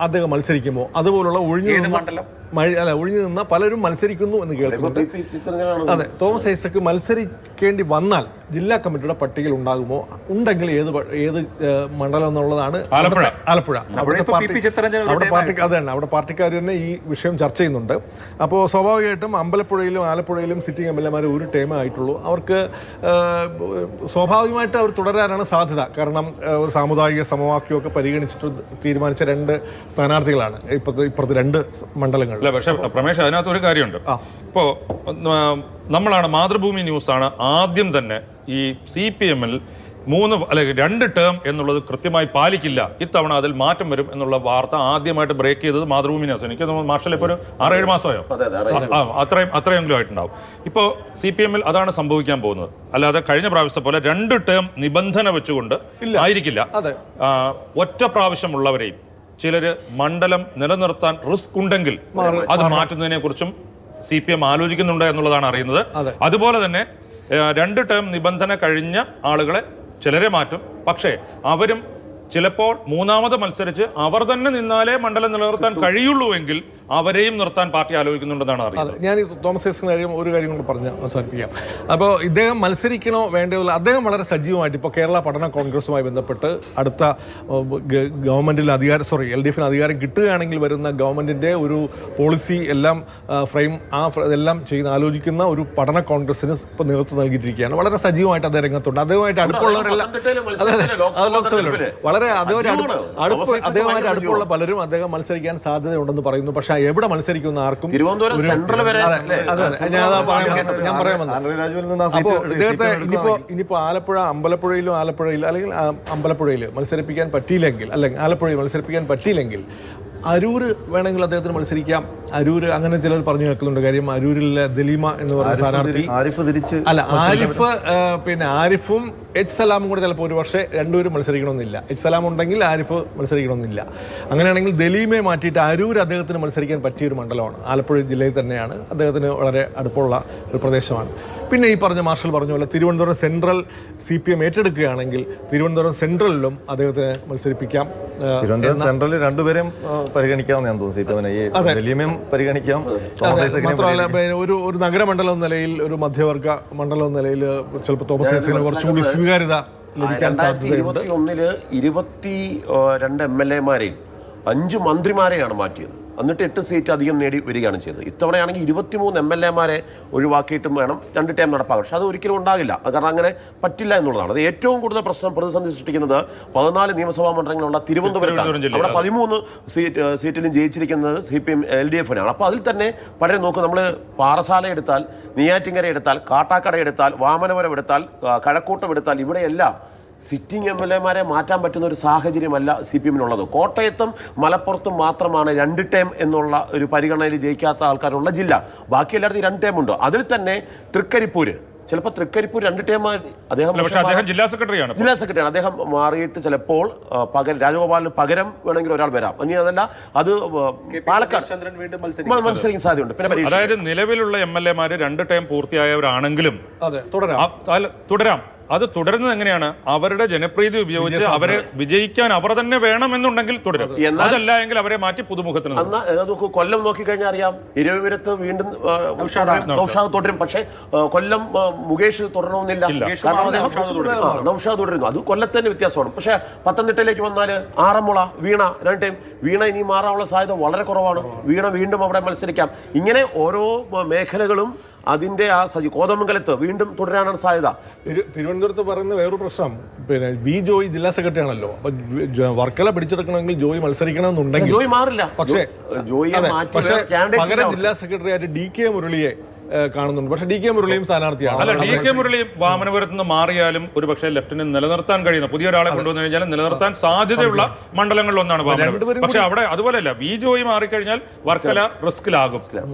അദ്ദേഹം മത്സരിക്കുമോ? അതുപോലുള്ള ഒഴിഞ്ഞു നിന്ന പലരും മത്സരിക്കുന്നു എന്ന് കേൾക്കുന്നുണ്ട്. അതെ, തോമസ് ഐസക് മത്സരിക്കേണ്ടി വന്നാൽ ജില്ലാ കമ്മിറ്റിയുടെ പട്ടികയിൽ ഉണ്ടാകുമോ? ഉണ്ടെങ്കിൽ ഏത് മണ്ഡലം എന്നുള്ളതാണ്. ആലപ്പുഴ. അവിടെ പാർട്ടിക്കാർ തന്നെ ഈ വിഷയം ചർച്ച ചെയ്യുന്നുണ്ട്. അപ്പോൾ സ്വാഭാവികമായിട്ടും അമ്പലപ്പുഴയിലും ആലപ്പുഴയിലും സിറ്റിംഗ് MLA-മാർ ഒരു ടേമേ ആയിട്ടുള്ളൂ. അവർക്ക് സ്വാഭാവികമായിട്ട് അവർ തുടരാനാണ് സാധ്യത. കാരണം ഒരു സാമുദായിക സമവാക്യമൊക്കെ പരിഗണിച്ചിട്ട് തീരുമാനിച്ച 2 സ്ഥാനാർത്ഥികളാണ് ഇപ്പുറത്ത് 2 മണ്ഡലങ്ങൾ. അല്ല, പക്ഷേ പ്രമേഷ്, അതിനകത്ത് ഒരു കാര്യമുണ്ട്. ഇപ്പോൾ നമ്മളാണ്, മാതൃഭൂമി ന്യൂസാണ് ആദ്യം തന്നെ ഈ CPM-ൽ 2 ടേം എന്നുള്ളത് കൃത്യമായി പാലിക്കില്ല, ഇത്തവണ അതിൽ മാറ്റം വരും എന്നുള്ള വാർത്ത ആദ്യമായിട്ട് ബ്രേക്ക് ചെയ്തത് മാതൃഭൂമി ന്യൂസ്. എനിക്ക് തോന്നുന്നു മാർഷൽ ഇപ്പോൾ ഒരു 6-7 മാസമായോ അത്രയെങ്കിലും ആയിട്ടുണ്ടാവും. ഇപ്പോൾ CPM-ൽ അതാണ് സംഭവിക്കാൻ പോകുന്നത്. അല്ലാതെ കഴിഞ്ഞ പ്രാവശ്യത്തെ പോലെ 2 ടേം നിബന്ധന വെച്ചുകൊണ്ട് ആയിരിക്കില്ല. ഒറ്റ പ്രാവശ്യമുള്ളവരെയും ചിലര് മണ്ഡലം നിലനിർത്താൻ റിസ്ക് ഉണ്ടെങ്കിൽ അത് മാറ്റുന്നതിനെ കുറിച്ചും CPM ആലോചിക്കുന്നുണ്ട് എന്നുള്ളതാണ് അറിയുന്നത്. അതുപോലെ തന്നെ 2 ടേം നിബന്ധന കഴിഞ്ഞ ആളുകളെ ചിലരെ മാറ്റും. പക്ഷേ അവരും ചിലപ്പോൾ 3ാമത് മത്സരിച്ച് അവർ തന്നെ നിന്നാലേ മണ്ഡലം നിലനിർത്താൻ കഴിയുള്ളൂ എങ്കിൽ അവരെയും നിർത്താൻ പാർട്ടി ആലോചിക്കുന്നുണ്ടെന്നാണ് അറിയുന്നത്. ഞാൻ തോമസ് ഐസക്കിന്റെ കാര്യം ഒരു കാര്യം കൊണ്ട് പറഞ്ഞ് അവസാനിപ്പിക്കാം. അപ്പോൾ ഇദ്ദേഹം മത്സരിക്കണോ വേണ്ടയോ, അദ്ദേഹം വളരെ സജീവമായിട്ട് ഇപ്പോൾ കേരള പഠന കോൺഗ്രസുമായി ബന്ധപ്പെട്ട് അടുത്ത ഗവൺമെന്റിൽ LDFിന് അധികാരം കിട്ടുകയാണെങ്കിൽ വരുന്ന ഗവൺമെന്റിന്റെ ഒരു പോളിസി എല്ലാം ഇതെല്ലാം ആലോചിക്കുന്ന ഒരു പഠന കോൺഗ്രസിന് ഇപ്പോൾ നേതൃത്വം നൽകിയിട്ടിരിക്കുകയാണ്. വളരെ സജീവമായിട്ട് അദ്ദേഹം രംഗത്തുണ്ട്. അദ്ദേഹമായിട്ട് അടുപ്പമുള്ളവരെല്ലാം വളരെ അദ്ദേഹമായിട്ട് അടുപ്പമുള്ള പലരും അദ്ദേഹം മത്സരിക്കാൻ സാധ്യതയുണ്ടെന്ന് പറയുന്നു. പക്ഷെ എവിടെ മത്സരിക്കുന്ന ആർക്കും ഞാൻ പറയാൻ വന്നത്. അപ്പോൾ ഇദ്ദേഹത്തെ ഇനിയിപ്പോ അമ്പലപ്പുഴയിൽ അല്ലെങ്കിൽ അമ്പലപ്പുഴയിൽ മത്സരിപ്പിക്കാൻ പറ്റിയില്ലെങ്കിൽ, അല്ലെങ്കിൽ ആലപ്പുഴയിൽ മത്സരിപ്പിക്കാൻ പറ്റിയില്ലെങ്കിൽ അരൂര് വേണമെങ്കിൽ അദ്ദേഹത്തിന് മത്സരിക്കാം. അരൂര് അങ്ങനെ ചിലർ പറഞ്ഞു കേൾക്കുന്നുണ്ട്. കാര്യം അരൂരിലെ ദലീമ എന്ന് പറയുന്ന സ്ഥാനാർത്ഥി ആരിഫും എച്ച് സലാമും കൂടെ ചിലപ്പോൾ ഒരു പക്ഷേ രണ്ടുപേരും മത്സരിക്കണമെന്നില്ല. എച്ച് സലാം ഉണ്ടെങ്കിൽ ആരിഫ് മത്സരിക്കണമെന്നില്ല. അങ്ങനെയാണെങ്കിൽ ദലീമയെ മാറ്റിയിട്ട് അരൂർ അദ്ദേഹത്തിന് മത്സരിക്കാൻ പറ്റിയൊരു മണ്ഡലമാണ്. ആലപ്പുഴ ജില്ലയിൽ തന്നെയാണ്, അദ്ദേഹത്തിന് വളരെ അടുപ്പമുള്ള ഒരു പ്രദേശമാണ്. പിന്നെ ഈ മാർഷൽ പറഞ്ഞ പോലെ തിരുവനന്തപുരം സെൻട്രൽ CPM ഏറ്റെടുക്കുകയാണെങ്കിൽ തിരുവനന്തപുരം സെൻട്രലിലും അദ്ദേഹത്തിന് മത്സരിപ്പിക്കാം. തിരുവനന്തപുരം സെൻട്രലിൽ രണ്ടുപേരും പരിഗണിക്കാമെന്ന് ഞാൻ തോന്നുന്നു. പരിഗണിക്കാം. മാത്രമല്ല ഒരു നഗരമണ്ഡലം എന്ന നിലയിൽ, ഒരു മധ്യവർഗ മണ്ഡലം എന്ന നിലയിൽ ചിലപ്പോൾ തോമസ് ഐസക്കിന് കുറച്ചുകൂടി സ്വീകാര്യത ലഭിക്കാൻ സാധ്യതയുണ്ട്. 2021 MLA-മാരെയും 5 മന്ത്രിമാരെയാണ് മാറ്റിയത്. എന്നിട്ട് 8 സീറ്റ് അധികം നേടി വരികയാണ് ചെയ്തത്. ഇത്തവണയാണെങ്കിൽ 23 MLA-മാരെ ഒഴിവാക്കിയിട്ടും വേണം 2 ടേം നടപ്പാക്കാൻ. പക്ഷെ അത് ഒരിക്കലും ഉണ്ടാകില്ല, കാരണം അങ്ങനെ പറ്റില്ല എന്നുള്ളതാണ്. അത് ഏറ്റവും കൂടുതൽ പ്രതിസന്ധി സൃഷ്ടിക്കുന്നത് 14 നിയമസഭാ മണ്ഡലങ്ങളുള്ള തിരുവനന്തപുരത്താണ്. അവിടെ 13 സീറ്റിലും ജയിച്ചിരിക്കുന്നത് CPM LDF-നാണ്. അപ്പോൾ അതിൽ തന്നെ പലരും നോക്കും. നമ്മൾ പാറശാല എടുത്താൽ, നെയ്യാറ്റിൻകര എടുത്താൽ, കാട്ടാക്കട എടുത്താൽ, വാമനപുരം എടുത്താൽ, കഴക്കൂട്ടം എടുത്താൽ, ഇവിടെയെല്ലാം സിറ്റിംഗ് MLA-മാരെ മാറ്റാൻ പറ്റുന്ന ഒരു സാഹചര്യമല്ല CPM-നുള്ളത്. കോട്ടയത്തും മലപ്പുറത്തും മാത്രമാണ് 2 ടേം എന്നുള്ള ഒരു പരിഗണനയിൽ ജയിക്കാത്ത ആൾക്കാരുള്ള ജില്ല. ബാക്കി എല്ലായിടത്തും 2 ടേം ഉണ്ട്. അതിൽ തന്നെ തൃക്കരിപ്പൂര്, ചിലപ്പോൾ തൃക്കരിപ്പൂർ 2 ടേം അദ്ദേഹം ജില്ലാ സെക്രട്ടറിയാണ്. അദ്ദേഹം മാറിയിട്ട് ചിലപ്പോൾ രാജഗോപാലിന് പകരം വേണമെങ്കിൽ ഒരാൾ വരാം. ഇനി അതല്ല, അത് പാലക്കാട് മത്സരിക്കാൻ സാധ്യതയുണ്ട്. പിന്നെ അതായത് നിലവിലുള്ള MLA-മാര് 2 ടേം പൂർത്തിയായവരാണെങ്കിലും തുടരാം. അത് തുടരുന്നത് എങ്ങനെയാണ്? അവരുടെ ജനപ്രീതി ഉപയോഗിച്ച് അവരെ വിജയിക്കാൻ അവർ തന്നെ വേണമെന്നുണ്ടെങ്കിൽ തുടരും. അതല്ല എങ്കിൽ അവരെ മാറ്റി പുതുമുഖത്തിന്. കൊല്ലം നോക്കിക്കഴിഞ്ഞാൽ അറിയാം, ഇരുവരത്ത് വീണ്ടും നൗഷാദ് തുടരും. പക്ഷേ കൊല്ലം മുകേഷ് തുടരണമെന്നില്ല, നൗഷാദ് തുടരുന്നു. അത് കൊല്ലത്തിന്റെ വ്യത്യാസമാണ്. പക്ഷേ പത്തനംതിട്ടയിലേക്ക് വന്നാൽ ആറന്മുള, വീണ 2 ടൈം. വീണ ഇനി മാറാനുള്ള സാധ്യത വളരെ കുറവാണ്. വീണ വീണ്ടും അവിടെ മത്സരിക്കാം. ഇങ്ങനെ ഓരോ മേഖലകളും അതിന്റെ കോതമംഗലത്ത് വീണ്ടും തുടരാനാണ് സാധ്യത. തിരുവനന്തപുരത്ത് പറയുന്ന വേറൊരു പ്രശ്നം, പിന്നെ ജോയ് ജില്ലാ സെക്രട്ടറി ആണല്ലോ. അപ്പൊ വർക്കല പിടിച്ചെടുക്കണമെങ്കിൽ ജോയ് മത്സരിക്കണമെന്നുണ്ടെങ്കിൽ ജോയ് മാറില്ല. പക്ഷേ പകരം ജില്ലാ സെക്രട്ടറി ആയിട്ട് DK മുരളിയെ കാണുന്നുണ്ട്. പക്ഷേ DK മുരളിയും സ്ഥാനാർത്ഥിയാണ്. അല്ല, DK മുരളി വാമനപുരത്ത് നിന്ന് മാറിയാലും ഒരു പക്ഷേ ലെഫ്റ്റിന് നിലനിർത്താൻ കഴിയുന്ന പുതിയ ഒരാളെ കൊണ്ടുവന്നു കഴിഞ്ഞാൽ നിലനിർത്താൻ സാധ്യതയുള്ള മണ്ഡലങ്ങളിൽ ഒന്നാണ് വാമനപുരം. പക്ഷെ അവിടെ അതുപോലെയല്ല, ജോയ് മാറിക്കഴിഞ്ഞാൽ വർക്കല റിസ്കിലാകും.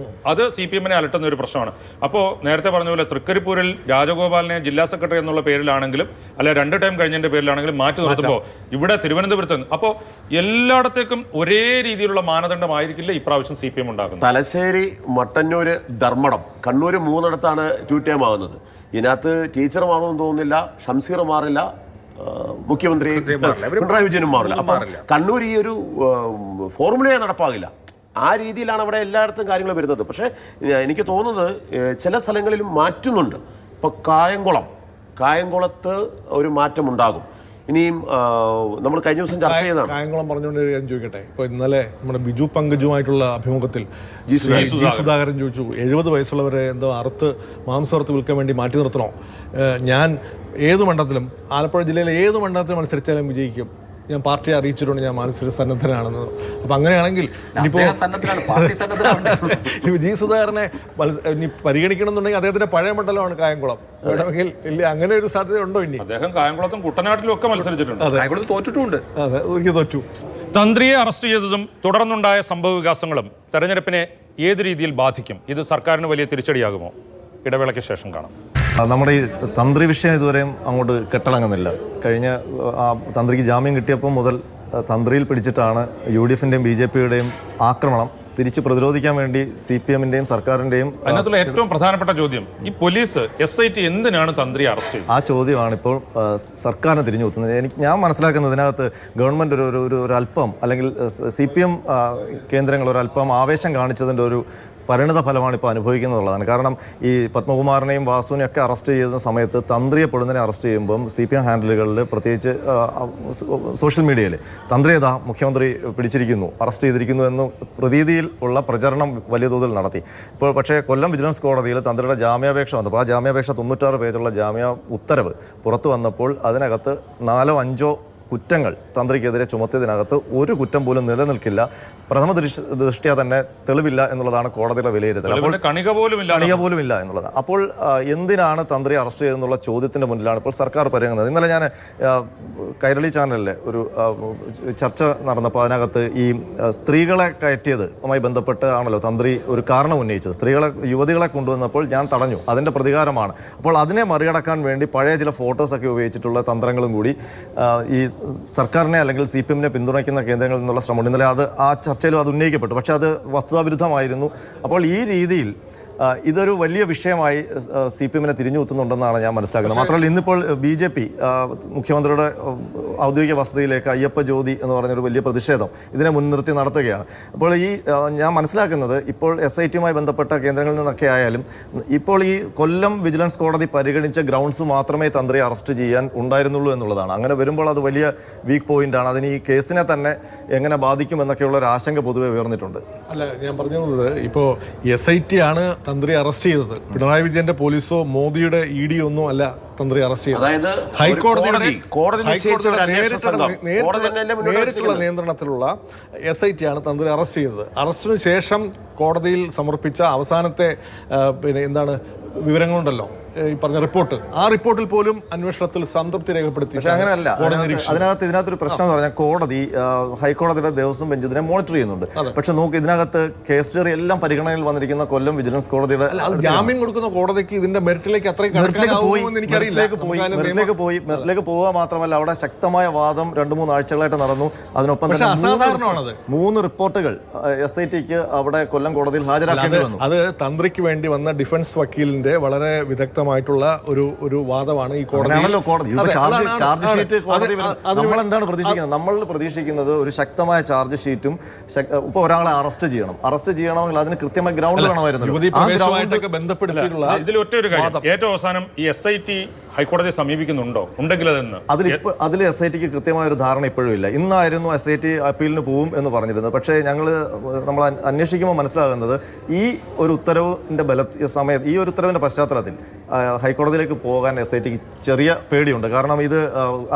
അത് CPM-നെ അലട്ടുന്ന ഒരു പ്രശ്നമാണ്. അപ്പോൾ നേരത്തെ പറഞ്ഞ പോലെ തൃക്കരിപ്പൂരിൽ രാജഗോപാലിനെ ജില്ലാ സെക്രട്ടറി എന്നുള്ള പേരിലാണെങ്കിലും അല്ലെ 2 ടൈം കഴിഞ്ഞതിന്റെ പേരിലാണെങ്കിലും മാറ്റി നിർത്തുമ്പോൾ ഇവിടെ തിരുവനന്തപുരത്ത് അപ്പോൾ എല്ലായിടത്തേക്കും ഒരേ രീതിയിലുള്ള മാനദണ്ഡമായിരിക്കില്ല ഇപ്രാവശ്യം CPM ഉണ്ടാക്കുന്നത്. തലശ്ശേരി, മട്ടന്നൂര്, ധർമ്മടം, കണ്ണൂർ 3 2 ടേം ആകുന്നത്. ഇതിനകത്ത് ടീച്ചർ മാറുമെന്ന് തോന്നുന്നില്ല, ഷംസീർ മാറില്ല, മുഖ്യമന്ത്രി പിണറായി വിജയനും മാറില്ല. അപ്പം കണ്ണൂർ ഈ ഒരു ഫോർമുലയെ നടപ്പാകില്ല. ആ രീതിയിലാണ് അവിടെ എല്ലായിടത്തും കാര്യങ്ങൾ വരുന്നത്. പക്ഷേ എനിക്ക് തോന്നുന്നത് ചില സ്ഥലങ്ങളിലും മാറ്റുന്നുണ്ട്. ഇപ്പോൾ കായംകുളത്ത് ഒരു മാറ്റം ഉണ്ടാകും. ഇനിയും നമ്മൾ കഴിഞ്ഞ ദിവസം ചർച്ച ചെയ്തതാണ്. കായംകുളം പറഞ്ഞുകൊണ്ട് ഞാൻ ചോദിക്കട്ടെ, ഇപ്പോൾ ഇന്നലെ നമ്മുടെ ബിജു പങ്കജുമായിട്ടുള്ള അഭിമുഖത്തിൽ ജി സുധാകരൻ ചോദിച്ചു, 70 വയസ്സുള്ളവരെ എന്തോ മാംസറുത്ത് വിൽക്കാൻ വേണ്ടി മാറ്റി നിർത്തണോ? ഞാൻ ഏത് മണ്ഡലത്തിലും, ആലപ്പുഴ ജില്ലയിലെ ഏത് മണ്ഡലത്തിൽ മത്സരിച്ചാലും വിജയിക്കും, ഞാൻ പാർട്ടിയെ അറിയിച്ചിട്ടുണ്ട്, ഞാൻ മത്സര സന്നദ്ധനാണെന്ന്. അപ്പം അങ്ങനെയാണെങ്കിൽ ജി സുധാകരനെ ഇനി പരിഗണിക്കണമെന്നുണ്ടെങ്കിൽ അദ്ദേഹത്തിന്റെ പഴയ മണ്ഡലമാണ് കായംകുളം. വേണമെങ്കിൽ ഇല്ല, അങ്ങനെ ഒരു സാധ്യത ഉണ്ടോ? ഇനി അദ്ദേഹം കായംകുളത്തും കുട്ടനാട്ടിലും ഒക്കെ മത്സരിച്ചിട്ടുണ്ട്, തോറ്റിട്ടുണ്ട്. അതെ, ഒരിക്കൽ തോറ്റു. തന്ത്രിയെ അറസ്റ്റ് ചെയ്തതും തുടർന്നുണ്ടായ സംഭവ വികാസങ്ങളും തെരഞ്ഞെടുപ്പിനെ ഏത് രീതിയിൽ ബാധിക്കും? ഇത് സർക്കാരിന് വലിയ തിരിച്ചടിയാകുമോ? ഇടവേളയ്ക്ക് ശേഷം കാണാം. നമ്മുടെ ഈ തന്ത്രി വിഷയം ഇതുവരെയും അങ്ങോട്ട് കെട്ടടങ്ങുന്നില്ല. കഴിഞ്ഞ തന്ത്രിക്ക് ജാമ്യം കിട്ടിയപ്പോൾ മുതൽ തന്ത്രിയിൽ പിടിച്ചിട്ടാണ് UDF-ൻ്റെയും BJP-യുടെയും ആക്രമണം തിരിച്ച് പ്രതിരോധിക്കാൻ വേണ്ടി CPM-ന്റെയും സർക്കാരിൻ്റെയും അതിനകത്തുള്ള ഏറ്റവും പ്രധാനപ്പെട്ട ചോദ്യം, ഈ പോലീസ് SIT എന്തിനാണ് തന്ത്രി അറസ്റ്റ് ചെയ്തത്? ആ ചോദ്യമാണ് ഇപ്പോൾ സർക്കാരിനെ തിരിഞ്ഞു കുത്തുന്നത്. ഞാൻ മനസ്സിലാക്കുന്നത് ഇതിനകത്ത് ഗവൺമെൻറ് ഒരു അല്പം അല്ലെങ്കിൽ CPM കേന്ദ്രങ്ങൾ ഒരല്പം ആവേശം കാണിച്ചതിൻ്റെ ഒരു പരിണിത ഫലമാണ് ഇപ്പോൾ അനുഭവിക്കുന്നുള്ളതാണ്. കാരണം ഈ പത്മകുമാറിനെയും വാസുവിനെയും ഒക്കെ അറസ്റ്റ് ചെയ്യുന്ന സമയത്ത് തന്ത്രിയെ പൊടുന്നതിനെ അറസ്റ്റ് ചെയ്യുമ്പം CPM ഹാൻഡിലുകളിൽ പ്രത്യേകിച്ച് സോഷ്യൽ മീഡിയയിൽ തന്ത്രിയത മുഖ്യമന്ത്രി പിടിച്ചിരിക്കുന്നു, അറസ്റ്റ് ചെയ്തിരിക്കുന്നു എന്ന പ്രതീതിയിൽ ഉള്ള പ്രചരണം വലിയ തോതിൽ നടത്തി. ഇപ്പോൾ പക്ഷേ കൊല്ലം വിജിലൻസ് കോടതിയിൽ തന്ത്രിയുടെ ജാമ്യാപേക്ഷ വന്നപ്പോൾ ആ ജാമ്യാപേക്ഷ 96 പേജുള്ള ജാമ്യ ഉത്തരവ് പുറത്തു വന്നപ്പോൾ അതിനകത്ത് 4-5 കുറ്റങ്ങൾ തന്ത്രിക്കെതിരെ ചുമത്തിയതിനകത്ത് ഒരു കുറ്റം പോലും നിലനിൽക്കില്ല, പ്രഥമ ദൃഷ്ട്യാ തന്നെ തെളിവില്ല എന്നുള്ളതാണ് കോടതിയുടെ വിലയിരുത്തൽ. അപ്പോൾ കണിക പോലും ഇല്ല എന്നുള്ളത്. അപ്പോൾ എന്തിനാണ് തന്ത്രി അറസ്റ്റ് ചെയ്തെന്നുള്ള ചോദ്യത്തിന്റെ മുന്നിലാണ് ഇപ്പോൾ സർക്കാർ പറയുന്നത്. ഇന്നലെ ഞാൻ കൈരളി ചാനലിലെ ഒരു ചർച്ച നടന്നപ്പോൾ അതിനകത്ത് ഈ സ്ത്രീകളെ കയറ്റിയതുമായി ബന്ധപ്പെട്ട് ആണല്ലോ തന്ത്രി ഒരു കാരണം ഉന്നയിച്ചത്. യുവതികളെ കൊണ്ടുവന്നപ്പോൾ ഞാൻ തടഞ്ഞു, അതിന്റെ പ്രതികാരമാണ്. അപ്പോൾ അതിനെ മറികടക്കാൻ വേണ്ടി പഴയ ചില ഫോട്ടോസൊക്കെ ഉപയോഗിച്ചിട്ടുള്ള തന്ത്രങ്ങളും കൂടി ഈ സർക്കാരിനെ അല്ലെങ്കിൽ CPM-നെ പിന്തുണയ്ക്കുന്ന കേന്ദ്രങ്ങളിൽ നിന്നുള്ള ശ്രമമുണ്ട്. ഇന്നലെ ആ ചർച്ചയിലും അത് ഉന്നയിക്കപ്പെട്ടു. പക്ഷേ അത് വസ്തുതാവിരുദ്ധമായിരുന്നു. അപ്പോൾ ഈ രീതിയിൽ ഇതൊരു വലിയ വിഷയമായി CPM-നെ തിരിഞ്ഞു കുത്തുന്നുണ്ടെന്നാണ് ഞാൻ മനസ്സിലാക്കുന്നത്. മാത്രമല്ല ഇന്നിപ്പോൾ BJP മുഖ്യമന്ത്രിയുടെ ഔദ്യോഗിക വസതിയിലേക്ക് അയ്യപ്പ ജ്യോതി എന്ന് പറഞ്ഞൊരു വലിയ പ്രതിഷേധം ഇതിനെ മുൻനിർത്തി നടത്തുകയാണ്. അപ്പോൾ ഞാൻ മനസ്സിലാക്കുന്നത് ഇപ്പോൾ SIT-യുമായി ബന്ധപ്പെട്ട കേന്ദ്രങ്ങളിൽ നിന്നൊക്കെ ആയാലും ഇപ്പോൾ ഈ കൊല്ലം വിജിലൻസ് കോടതി പരിഗണിച്ച ഗ്രൗണ്ട്സ് മാത്രമേ തന്ത്രിയെ അറസ്റ്റ് ചെയ്യാൻ ഉണ്ടായിരുന്നുള്ളൂ എന്നുള്ളതാണ്. അങ്ങനെ വരുമ്പോൾ അത് വലിയ വീക്ക് പോയിന്റാണ്. അതിന് ഈ കേസിനെ തന്നെ എങ്ങനെ ബാധിക്കുമെന്നൊക്കെയുള്ള ഒരു ആശങ്ക പൊതുവെ ഉയർന്നിട്ടുണ്ട്. അല്ല, ഞാൻ പറഞ്ഞത് ഇപ്പോൾ SIT ആണ് തന്ത്രി അറസ്റ്റ് ചെയ്തത്. പിണറായി വിജയന്റെ പോലീസോ മോദിയുടെ ED ഒന്നും അല്ല തന്ത്രി അറസ്റ്റ് ചെയ്തത്. അതായത് ഹൈക്കോടതിയുടെ നേരിട്ടുള്ള നേരിട്ടുള്ള നിയന്ത്രണത്തിലുള്ള SIT ആണ് തന്ത്രി അറസ്റ്റ് ചെയ്തത്. അറസ്റ്റിന് ശേഷം കോടതിയിൽ സമർപ്പിച്ച അവസാനത്തെ വിവരങ്ങളുണ്ടല്ലോ, ഈ പറഞ്ഞ റിപ്പോർട്ട്, ആ റിപ്പോർട്ടിൽ പോലും അന്വേഷണത്തിൽ സംതൃപ്തി രേഖപ്പെടുത്തി. പക്ഷേ അങ്ങനെയല്ല. ഇതിനകത്തൊരു പ്രശ്നം എന്ന് പറഞ്ഞാൽ കോടതി ഹൈക്കോടതിയുടെ ദേവസ്വം ബെഞ്ച് ഇതിനെ മോണിറ്റർ ചെയ്യുന്നുണ്ട്. പക്ഷെ നോക്ക്, ഇതിനകത്ത് കേസ് സ്റ്റഡി എല്ലാം പരിഗണനയിൽ വന്നിരിക്കുന്ന കൊല്ലം വിജിലൻസ് കോടതിയുടെ ജാമ്യം കൊടുക്കുന്ന കോടതിക്ക് ഇതിന്റെ മെറിറ്റിലേക്ക് മെറിറ്റിലേക്ക് പോവുക മാത്രമല്ല അവിടെ ശക്തമായ വാദം 2-3 ആഴ്ചകളായിട്ട് നടന്നു. അതിനൊപ്പം തന്നെ 3 റിപ്പോർട്ടുകൾ SIT-ക്ക് അവിടെ കൊല്ലം കോടതിയിൽ ഹാജരാക്കേണ്ടി വന്നു. അത് തന്ത്രിക്ക് വേണ്ടി വന്ന ഡിഫൻസ് വക്കീലിന്റെ വളരെ വിദഗ്ധമായിട്ടുള്ള ഒരു വാദമാണ് ഈ കോടതി. ചാർജ് ഷീറ്റ് കോടതി നമ്മൾ എന്താണ് പ്രതീക്ഷിക്കുന്നത്? നമ്മൾ പ്രതീക്ഷിക്കുന്നത് ഒരു ശക്തമായ ചാർജ് ഷീറ്റും ഇപ്പോൾ ഒരാളെ അറസ്റ്റ് ചെയ്യണമെങ്കിൽ അതിന് കൃത്യമായ ഗ്രൗണ്ട് വേണമായിരുന്നു. ഇതിൽ ഒറ്റ ഒരു കാര്യം, ഏറ്റവും അവസാനം ഈ SIT ഹൈക്കോടതിയെ സമീപിക്കുന്നുണ്ടോ? ഉണ്ടെങ്കിൽ അതിൽ SIT-ക്ക് കൃത്യമായ ഒരു ധാരണ ഇപ്പോഴും ഇല്ല. ഇന്നായിരുന്നു SIT അപ്പീലിന് പോവും എന്ന് പറഞ്ഞിരുന്നത്. പക്ഷേ നമ്മൾ അന്വേഷിക്കുമ്പോൾ മനസ്സിലാകുന്നത് ഈ ഒരു ഉത്തരവിന്റെ സമയത്ത്, ഈ ഒരു ഉത്തരവിന്റെ പശ്ചാത്തലത്തിൽ ഹൈക്കോടതിയിലേക്ക് പോകാൻ SIT-ക്ക് ചെറിയ പേടിയുണ്ട്. കാരണം ഇത്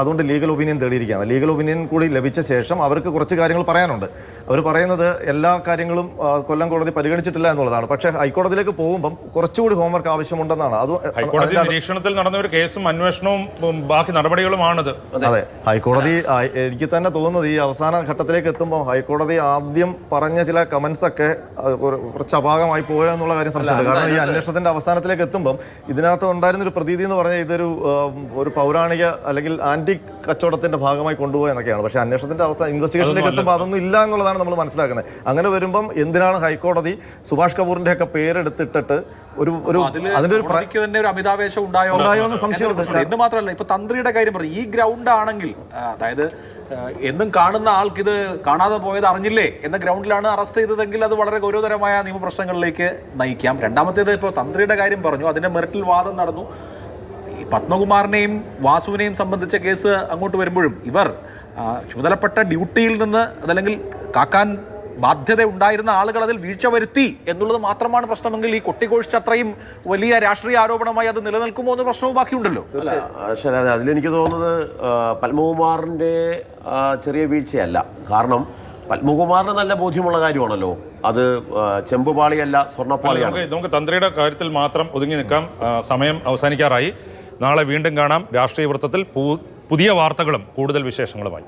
അതുകൊണ്ട് ലീഗൽ ഒപ്പീനിയൻ തേടിയിരിക്കുകയാണ്. ലീഗൽ ഒപ്പീനിയൻ കൂടി ലഭിച്ച ശേഷം അവർക്ക് കുറച്ച് കാര്യങ്ങൾ പറയാനുണ്ട്. അവർ പറയുന്നത് എല്ലാ കാര്യങ്ങളും കൊല്ലം കോടതി പരിഗണിച്ചിട്ടില്ല എന്നുള്ളതാണ്. പക്ഷേ ഹൈക്കോടതിയിലേക്ക് പോകുമ്പം കുറച്ചുകൂടി ഹോംവർക്ക് ആവശ്യമുണ്ടെന്നാണ്. അത് ഹൈക്കോടതി നിരീക്ഷണത്തിൽ നടന്ന ഒരു കേസും അന്വേഷണവും ബാക്കി നടപടികളുമാണത്. അതെ, ഹൈക്കോടതി എനിക്ക് തന്നെ തോന്നുന്നത് ഈ അവസാന ഘട്ടത്തിലേക്ക് എത്തുമ്പോൾ ഹൈക്കോടതി ആദ്യം പറഞ്ഞ ചില കമന്റ്സ് ഒക്കെ കുറച്ച് അപാകമായി പോയോ എന്നുള്ള കാര്യം സംശയമുണ്ട്. കാരണം ഈ അന്വേഷണത്തിന്റെ അവസാനത്തിലേക്ക് എത്തുമ്പം ഇതിനകത്ത് ഉണ്ടായിരുന്നൊരു പ്രതീതി എന്ന് പറഞ്ഞാൽ ഇതൊരു പൗരാണിക അല്ലെങ്കിൽ ആന്റി കച്ചവടത്തിന്റെ ഭാഗമായി കൊണ്ടുപോയി എന്നൊക്കെയാണ്. പക്ഷേ അന്വേഷണത്തിന്റെ അവസാനം ഇൻവെസ്റ്റിഗേഷനിലേക്ക് എത്തുമ്പോൾ അതൊന്നും ഇല്ല എന്നുള്ളതാണ് നമ്മൾ മനസ്സിലാക്കുന്നത്. അങ്ങനെ വരുമ്പം എന്തിനാണ് ഹൈക്കോടതി സുഭാഷ് കപൂറിന്റെ ഒക്കെ പേരെടുത്തിട്ടിട്ട് അതിന്റെ ഒരു അമിതാവേശം ഉണ്ടായോ എന്ന് സംശയമുണ്ട്. എന്ന് മാത്രമല്ല, ഇപ്പൊ തന്ത്രിയുടെ കാര്യം പറയും, ഈ ഗ്രൗണ്ട് ആണെങ്കിൽ, അതായത് എന്നും കാണുന്ന ആൾക്കിത് കാണാതെ പോയത് അറിഞ്ഞില്ലേ എന്ന ഗ്രൗണ്ടിലാണ് അറസ്റ്റ് ചെയ്തതെങ്കിൽ അത് വളരെ ഗൗരവതരമായ നിയമപ്രശ്നങ്ങളിലേക്ക് നയിക്കാം. രണ്ടാമത്തേത്, ഇപ്പോൾ തന്ത്രിയുടെ കാര്യം പറഞ്ഞു, അതിന്റെ മെറിറ്റിൽ വാദം നടന്നു. ഈ പത്മകുമാറിനെയും വാസുവിനെയും സംബന്ധിച്ച കേസ് അങ്ങോട്ട് വരുമ്പോഴും ഇവർ ചുമതലപ്പെട്ട ഡ്യൂട്ടിയിൽ നിന്ന് അതല്ലെങ്കിൽ കാക്കാൻ ബാധ്യത ഉണ്ടായിരുന്ന ആളുകൾ അതിൽ വീഴ്ച വരുത്തി എന്നുള്ളത് മാത്രമാണ് പ്രശ്നമെങ്കിൽ ഈ കൊട്ടിഘോഷിച്ച അത്രയും വലിയ രാഷ്ട്രീയ ആരോപണമായി അത് നിലനിൽക്കുമോ എന്ന പ്രശ്നവും ബാക്കിയുണ്ടല്ലോ. അതിലെനിക്ക് തോന്നുന്നത് പത്മകുമാറിന്റെ ചെറിയ വീഴ്ചയല്ല. കാരണം പത്മകുമാറിന് നല്ല ബോധ്യമുള്ള കാര്യമാണല്ലോ, അത് ചെമ്പുപാളിയല്ല സ്വർണ്ണപ്പാളിയാണ്. നമുക്ക് തന്ത്രിയുടെ കാര്യത്തിൽ മാത്രം ഒതുങ്ങി നിൽക്കാം. സമയം അവസാനിക്കാറായി. നാളെ വീണ്ടും കാണാം. രാഷ്ട്രീയ വൃത്തത്തിൽ പുതിയ വാർത്തകളും കൂടുതൽ വിശേഷങ്ങളുമായി.